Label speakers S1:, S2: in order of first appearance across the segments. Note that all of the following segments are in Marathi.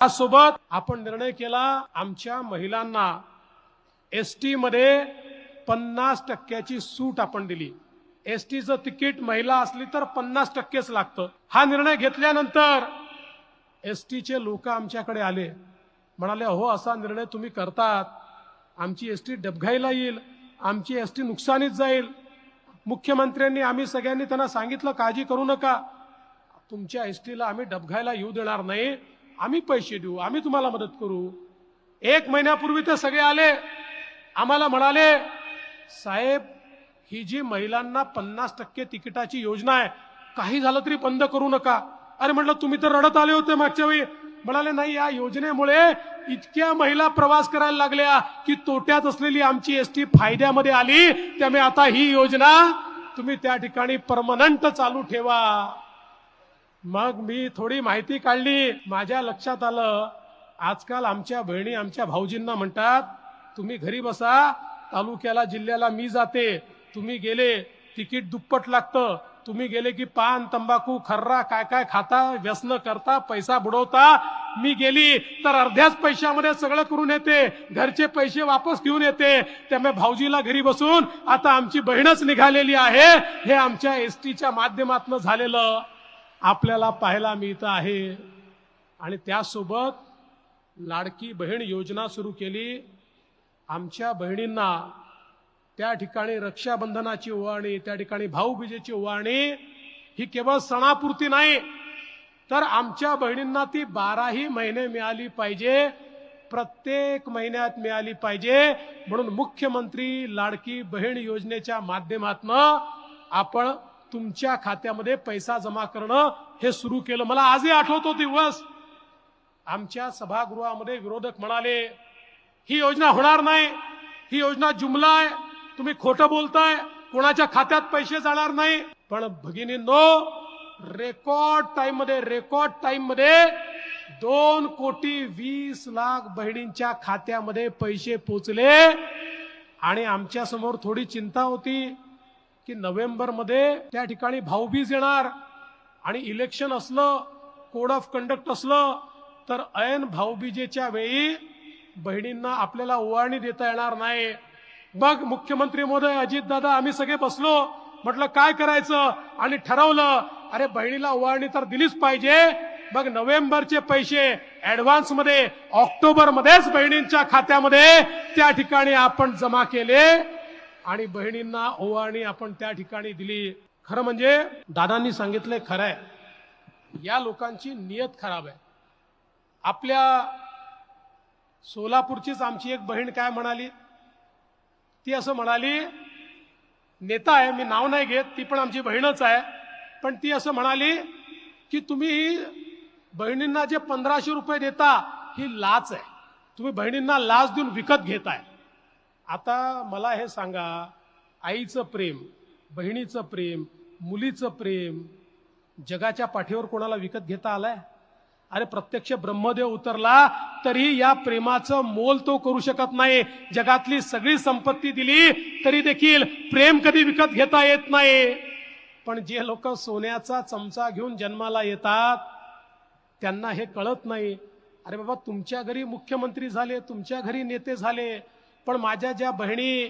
S1: त्यासोबत आपण निर्णय केला आमच्या महिलांना एसटी मध्ये 50% सूट आपण दिली। एसटीचं तिकीट महिला असली तर 50%च लागतं। हा निर्णय घेतल्यानंतर एसटीचे लोक आमच्याकडे आले, म्हणाले हो असा निर्णय तुम्ही करतात, आमची एसटी डबघाईला येईल, आमची एसटी नुकसानीत जाईल। मुख्यमंत्र्यांनी आम्ही सगळ्यांनी त्यांना सांगितलं काळजी करू नका, तुमच्या एसटीला आम्ही डबघाईला येऊ देणार नाही, आम्ही पैसे देऊ, आम्ही तुम्हाला मदत करू। 1 महिन्यापूर्वी ते सगळे आले, आम्हाला म्हणाले साहेब ही जी महिलांना 50% तिकिटाची योजना आहे, काही झालं तरी बंद करू नका। अरे म्हटलं तुम्ही तर रडत आले होते मागच्या वेळी। म्हणाले नाही, या योजनेमुळे इतक्या महिला प्रवास करायला लागल्या की तोट्यात असलेली आमची एसटी फायद्यामध्ये आली, त्यामुळे आता ही योजना तुम्ही त्या ठिकाणी परमनंट चालू ठेवा। मग मी थोडी माहिती काढली, माझ्या लक्षात आलं आजकाल आमच्या बहिणी आमच्या भाऊजींना म्हणतात तुम्ही घरी बसा, तालुक्याला जिल्ह्याला मी जाते, तुम्ही गेले तिकीट दुप्पट लागतं, तुम्ही गेले की पान तंबाखू खर्रा काय काय खाता, व्यसन करता, पैसा बुडवता, मी गेली तर अर्ध्याच पैशामध्ये सगळं करून येते, घरचे पैसे वापस घेऊन येते। त्यामुळे भाऊजीला घरी बसून आता आमची बहीणच निघालेली आहे, हे आमच्या एसटीच्या माध्यमातून झालेलं आपल्याला पाहायला मिळतं आहे। आणि त्यासोबत लाडकी बहीण योजना सुरू केली। आमच्या बहिणींना त्या ठिकाणी रक्षाबंधनाची ओवाळणी, त्या ठिकाणी भाऊबीजेची ओवाळणी ही केवळ सणापुरती नाही, तर आमच्या बहिणींना ती 12ही महिने मिळाली पाहिजे, प्रत्येक महिन्यात मिळाली पाहिजे। म्हणून मुख्यमंत्री लाडकी बहीण योजनेच्या माध्यमातून आपण तुमच्या खात्यामध्ये पैसा जमा करणं हे सुरू केलं। मला आजही आठवतो दिवस, आमच्या सभागृहामध्ये विरोधक म्हणाले ही योजना होणार नाही, ही योजना जुमला आहे, तुम्ही खोटं बोलताय, कोणाच्या खात्यात पैसे जाणार नाही। पण भगिनींनो, रेकॉर्ड टाइम मध्ये 2,20,00,000 बहिणींच्या खात्यामध्ये पैसे पोचले। आणि आमच्या समोर थोडी चिंता होती की नोव्हेंबर मध्ये त्या ठिकाणी भाऊबीज येणार आणि इलेक्शन असलं, कोड ऑफ कंडक्ट असलं, तर ऐन भाऊबीजेच्या वेळी बहिणींना आपल्याला ओवाळणी देता येणार नाही। मग मुख्यमंत्री महोदय, अजितदादा, आम्ही सगळे बसलो, म्हटलं काय करायचं, आणि ठरवलं अरे बहिणीला ओवाळणी तर दिलीच पाहिजे। मग नोव्हेंबरचे पैसे ऍडव्हान्स मध्ये ऑक्टोबर मध्येच बहिणींच्या खात्यामध्ये त्या ठिकाणी आपण जमा केले आणि बहिणींना ओवाळणी आपण त्या ठिकाणी दिली। खरं म्हणजे दादांनी सांगितलंय खरं आहे, या लोकांची नियत खराब आहे। आपल्या सोलापूरचीच आमची एक बहीण काय म्हणाली, ती असं म्हणाली, नेता आहे, मी नाव नाही घेत, ती पण आमची बहीणच आहे, पण ती असं म्हणाली की तुम्ही बहिणींना जे 1500 रुपये देता ही लाच आहे, तुम्ही बहिणींना लाच देऊन विकत घेताय। आता मला हे सांगा, आईचं प्रेम, बहिणीचं प्रेम, मुलीचं प्रेम जगाच्या पाठीवर कोणाला विकत घेता आलंय? अरे प्रत्यक्ष ब्रह्मदेव उतरला तरी या प्रेमाचं मोल तो करू शकत नाही। जगातली सगळी संपत्ती दिली तरी देखील प्रेम कधी विकत घेता येत नाही। पण जे लोक सोन्याचा चमचा घेऊन जन्माला येतात त्यांना हे कळत नाही। अरे बाबा, तुमच्या घरी मुख्यमंत्री झाले, तुमच्या घरी नेते झाले, पण माझ्या ज्या बहिणी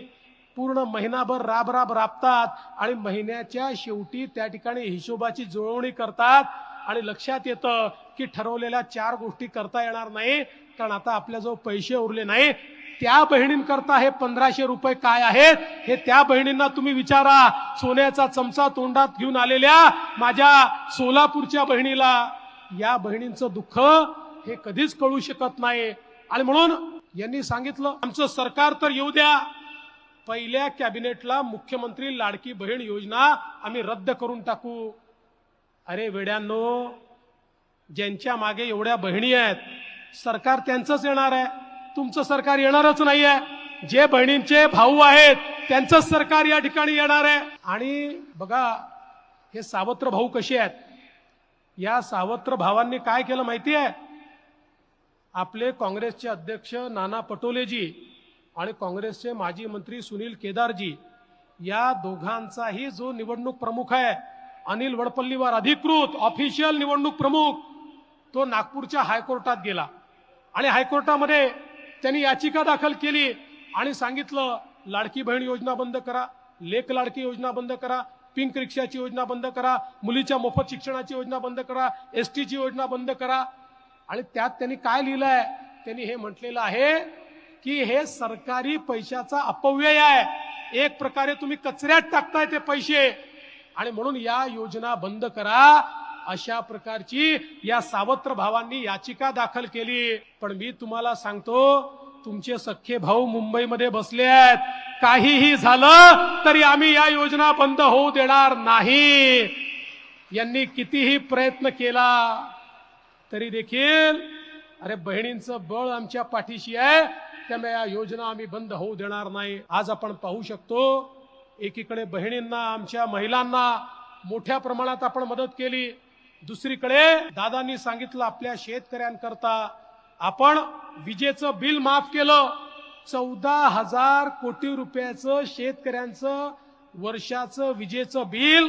S1: पूर्ण महिनाभर राबतात आणि महिन्याच्या शेवटी त्या ठिकाणी हिशोबाची जुळवणी करतात आणि लक्षात येतं की ठरवलेल्या 4 गोष्टी करता येणार नाही, कारण आता आपल्याजवळ पैसे उरले नाही, त्या बहिणींकरता हे 1500 रुपये काय आहेत हे त्या बहिणींना तुम्ही विचारा। सोन्याचा चमचा तोंडात घेऊन आलेल्या माझ्या सोलापूरच्या बहिणीला या बहिणींचं दुःख हे कधीच कळू शकत नाही। आणि म्हणून यांनी सांगितलं आमचं सरकार तर येऊ द्या, पहिल्या कॅबिनेटला मुख्यमंत्री लाडकी बहीण योजना आम्ही रद्द करून टाकू। अरे वेड्यांनो, ज्यांच्या मागे एवढ्या बहिणी आहेत, सरकार त्यांचंच येणार आहे, तुमचं सरकार येणारच नाही आहे। जे बहिणींचे भाऊ आहेत त्यांचंच सरकार या ठिकाणी येणार आहे। आणि बघा हे सावत्र भाऊ कसे आहेत, या सावत्र भावांनी काय केलं माहिती आहे? आपले काँग्रेसचे अध्यक्ष नाना पटोलेजी आणि काँग्रेसचे माजी मंत्री सुनील केदारजी, या दोघांचाही जो निवडणूक प्रमुख आहे अनिल वडपल्लीवार, अधिकृत ऑफिशियल निवडणूक प्रमुख, तो नागपूरच्या हायकोर्टात गेला आणि हायकोर्टामध्ये त्यांनी याचिका दाखल केली आणि सांगितलं लाडकी बहीण योजना बंद करा, लेक लाडकी योजना बंद करा, पिंक रिक्षाची योजना बंद करा, मुलीच्या मोफत शिक्षणाची योजना बंद करा, एसटीची योजना बंद करा. आणि त्यात त्यांनी काय लिहिलंय, त्यांनी हे म्हटलेलं आहे की हे सरकारी पैशाचा अपव्यय आहे, एक प्रकारे तुम्ही कचऱ्यात टाकताय ते पैसे आणि म्हणून या योजना बंद करा. अशा प्रकारची या सावत्र भावांनी याचिका दाखल केली. पण मी तुम्हाला सांगतो, तुमचे सख्खे भाऊ मुंबईमध्ये बसले आहेत, काहीही झालं तरी आम्ही या योजना बंद होऊ देणार नाही. यांनी कितीही प्रयत्न केला तरी देखील अरे बहिणींचं बळ आमच्या पाठीशी आहे, त्यामुळे या योजना आम्ही बंद होऊ देणार नाही. आज आपण पाहू शकतो, एकीकडे बहिणींना, आमच्या महिलांना मोठ्या प्रमाणात आपण मदत केली, दुसरीकडे दादांनी सांगितलं आपल्या शेतकऱ्यांकरता आपण विजेचं बिल माफ केलं. 14,000 कोटी रुपयाचं शेतकऱ्यांचं वर्षाचं विजेचं बिल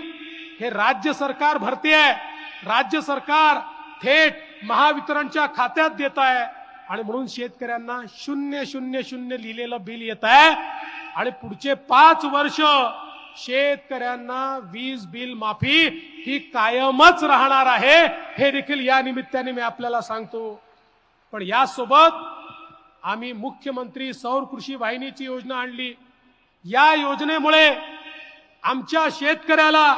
S1: हे राज्य सरकार भरते आहे. राज्य सरकार थेट महावितरणच्या खात्यात देत आहे आणि म्हणून शेतकऱ्यांना 000 लिहिलेलं बिल येत आहे आणि पुढचे 5 वर्ष शेतकऱ्यांना वीज बिल माफी ही कायमच राहणार आहे. हे देखील या निमित्ताने मी आपल्याला सांगतो. पण यासोबत आम्ही मुख्यमंत्री सौर कृषी वाहिनीची योजना आणली. या योजनेमुळे आमच्या शेतकऱ्याला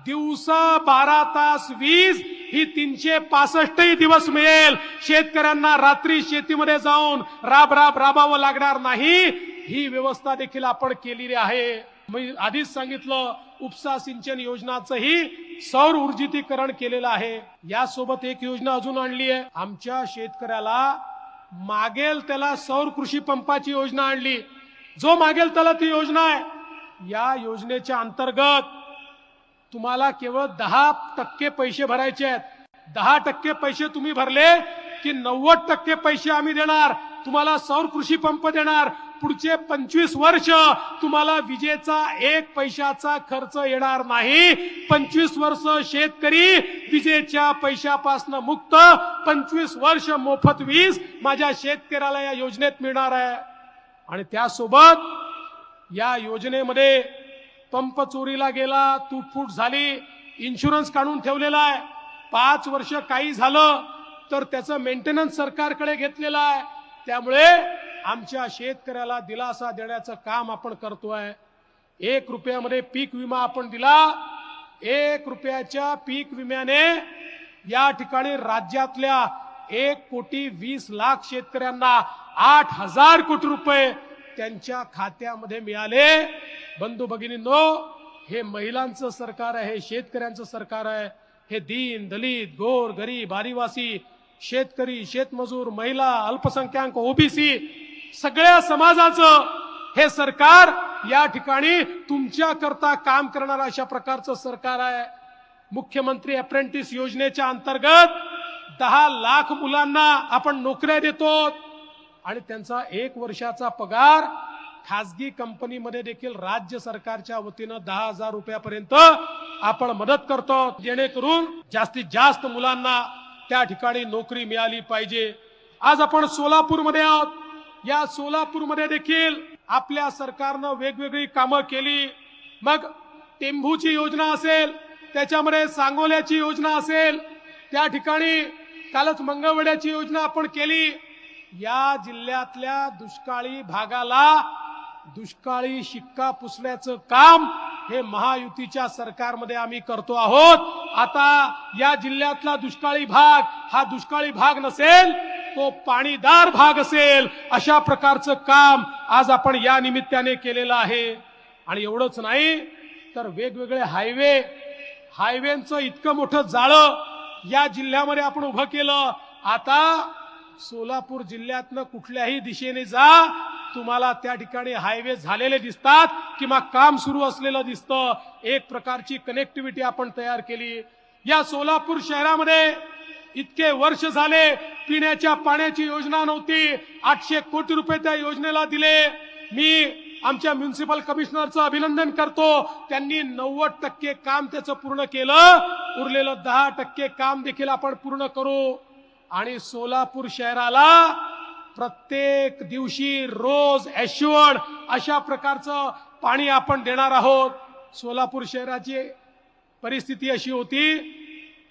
S1: दिवसा 12 तास वीज ही 365 दिवस मिळेल. शेतकऱ्यांना रात्री शेतीमध्ये जाऊन राबावं लागणार नाही. ही व्यवस्था देखील आपण केलेली आहे. मी आधीच सांगितलं, उपसा सिंचन योजनाचंही सौर ऊर्जितीकरण केलेलं आहे. यासोबत एक योजना अजून आणली आहे. आमच्या शेतकऱ्याला मागेल त्याला सौर कृषी पंपाची योजना आणली. जो मागेल त्याला ती योजना आहे. या योजनेच्या अंतर्गत तुम्हाला केवळ 10% पैसे भरायचे आहेत. 10% पैसे तुम्ही भरले की 90% पैसे आम्ही देणार. तुम्हाला सौर कृषी पंप देणार. पुढचे 25 वर्ष तुम्हाला विजेचा 1 पैशाचा खर्च येणार नाही. 25 वर्ष शेतकरी विजेच्या पैशापासून मुक्त. 25 वर्ष मोफत वीज माझ्या शेतकऱ्याला या योजनेत मिळणार आहे. आणि त्यासोबत या योजनेमध्ये पंप चोरीला गेला, तुटफूट झाली, इन्शुरन्स काढून ठेवलेला आहे. 5 वर्ष काही झालं तर त्याचं मेंटेनन्स सरकारकडे घेतलेलं आहे. त्यामुळे आमच्या शेतकऱ्याला दिलासा देण्याचं काम आपण करतोय. 1 रुपयामध्ये पीक विमा आपण दिला. 1 रुपयाच्या पीक विम्याने या ठिकाणी राज्यातल्या 1,20,00,000 शेतकऱ्यांना 8,000 कोटी रुपये त्यांच्या खात्यामध्ये मिळाले. बंधू भगिनींनो, हे महिलांचं सरकार आहे, हे शेतकऱ्यांचं सरकार आहे. हे दीन दलित गोर गरीब आदिवासी शेतकरी शेतमजूर महिला अल्पसंख्याक ओबीसी सगळ्या समाजाचं हे सरकार या ठिकाणी तुमच्या करता काम करणारं अशा प्रकारचं सरकार आहे. मुख्यमंत्री अप्रेंटिस योजनेच्या अंतर्गत 10 लाख मुलांना आपण नोकऱ्या देतो आणि त्यांचा 1 वर्षाचा पगार खासगी कंपनीमध्ये देखील राज्य सरकारच्या वतीनं 10,000 रुपयापर्यंत आपण मदत करतो, जेणेकरून जास्तीत जास्त मुलांना त्या ठिकाणी नोकरी मिळाली पाहिजे. आज आपण सोलापूरमध्ये आहोत. या सोलापूरमध्ये देखील आपल्या सरकारनं वेगवेगळी कामं केली. मग टेंभूची योजना असेल, त्याच्यामध्ये सांगोल्याची योजना असेल, त्या ठिकाणी कालच मंगळवेढ्याची योजना आपण केली. या जिल्ह्यातल्या दुष्काळी भागाला दुष्काळी शिक्का पुसण्याचं काम हे महायुतीच्या सरकारमध्ये आम्ही करतो आहोत. आता या जिल्ह्यातला दुष्काळी भाग हा दुष्काळी भाग नसेल, तो पाणीदार भाग असेल, अशा प्रकारचं काम आज आपण या निमित्ताने केलेलं आहे. आणि एवढंच नाही तर वेगवेगळे हायवेंचं इतकं मोठं जाळं या जिल्ह्यामध्ये आपण उभं केलं. आता सोलापूर जिल्ह्यातनं कुठल्याही दिशेने जा, तुम्हाला त्या ठिकाणी हायवे झालेले दिसतात किंवा काम सुरू असलेलं दिसतं. एक प्रकारची कनेक्टिव्हिटी आपण तयार केली. या सोलापूर शहरामध्ये इतके वर्ष झाले पिण्याच्या पाण्याची योजना नव्हती. 800 कोटी रुपये त्या योजनेला दिले. मी आमच्या म्युनिसिपल कमिशनरचं अभिनंदन करतो. त्यांनी 90% काम त्याचं पूर्ण केलं. उरलेलं 10% काम देखील आपण पूर्ण करू. आणि सोलापूर शहराला प्रत्येक दिवशी रोज ॲश्युअर्ड अशा प्रकारचं पाणी आपण देणार आहोत. सोलापूर शहराची परिस्थिती अशी होती,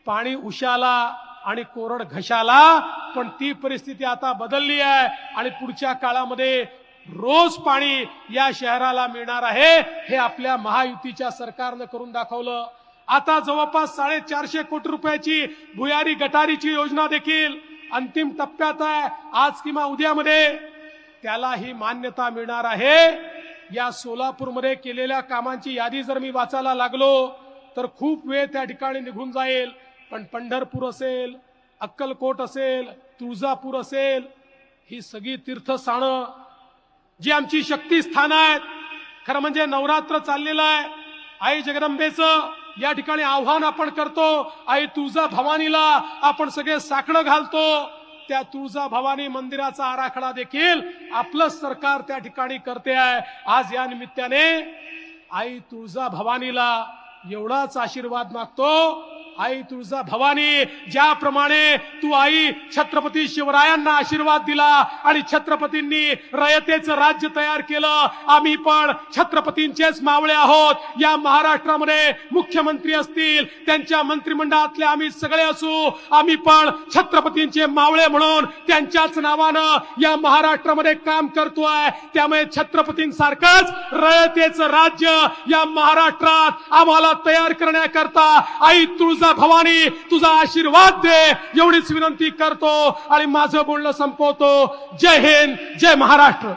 S1: पाणी उशाला आणि कोरड घशाला, पण ती परिस्थिती आता बदलली आहे आणि पुढच्या काळामध्ये रोज पाणी या शहराला मिळणार आहे. हे आपल्या महायुतीच्या सरकारनं करून दाखवलं. आता जवळपास 450 कोटी रुपयाची भुयारी गटारीची योजना देखील अंतिम टप्प्यात आहे. आज किंवा उद्यामध्ये त्यालाही मान्यता मिळणार आहे. या सोलापूरमध्ये केलेल्या कामांची यादी जर मी वाचायला लागलो तर खूप वेळ त्या ठिकाणी निघून जाईल. पण पंढरपूर असेल, अक्कलकोट असेल, तुळजापूर असेल, ही सगळी तीर्थस्थानं जी आमची शक्तीस्थानं आहेत. खरं म्हणजे नवरात्र चाललेलं आहे. आई जगदंबेचं या ठिकाणी आव्हान आपण करतो. आई तुळजा भवानीला आपण सगळे साकडं घालतो. त्या तुळजा भवानी मंदिराचा आराखडा देखील आपलं सरकार त्या ठिकाणी करते आहे. आज या निमित्ताने आई तुळजा भवानीला एवढाच आशीर्वाद मागतो. आई तुळजा भवानी, ज्याप्रमाणे तू आई छत्रपती शिवरायांना आशीर्वाद दिला आणि छत्रपतींनी रयतेचं राज्य तयार केलं, आम्ही पण छत्रपतींचेच मावळे आहोत. या महाराष्ट्रामध्ये मुख्यमंत्री असतील, त्यांच्या मंत्रिमंडळातले आम्ही सगळे असू, आम्ही पण छत्रपतींचे मावळे म्हणून त्यांच्याच नावानं या महाराष्ट्रामध्ये काम करतोय. त्यामुळे छत्रपतींसारखंच रयतेचं राज्य या महाराष्ट्रात आम्हाला तयार करण्याकरता आई तुळजा भवानी तुझा आशीर्वाद दे, एवढीच विनंती करतो आणि माझं बोलणं संपवतो. जय हिंद, जय महाराष्ट्र.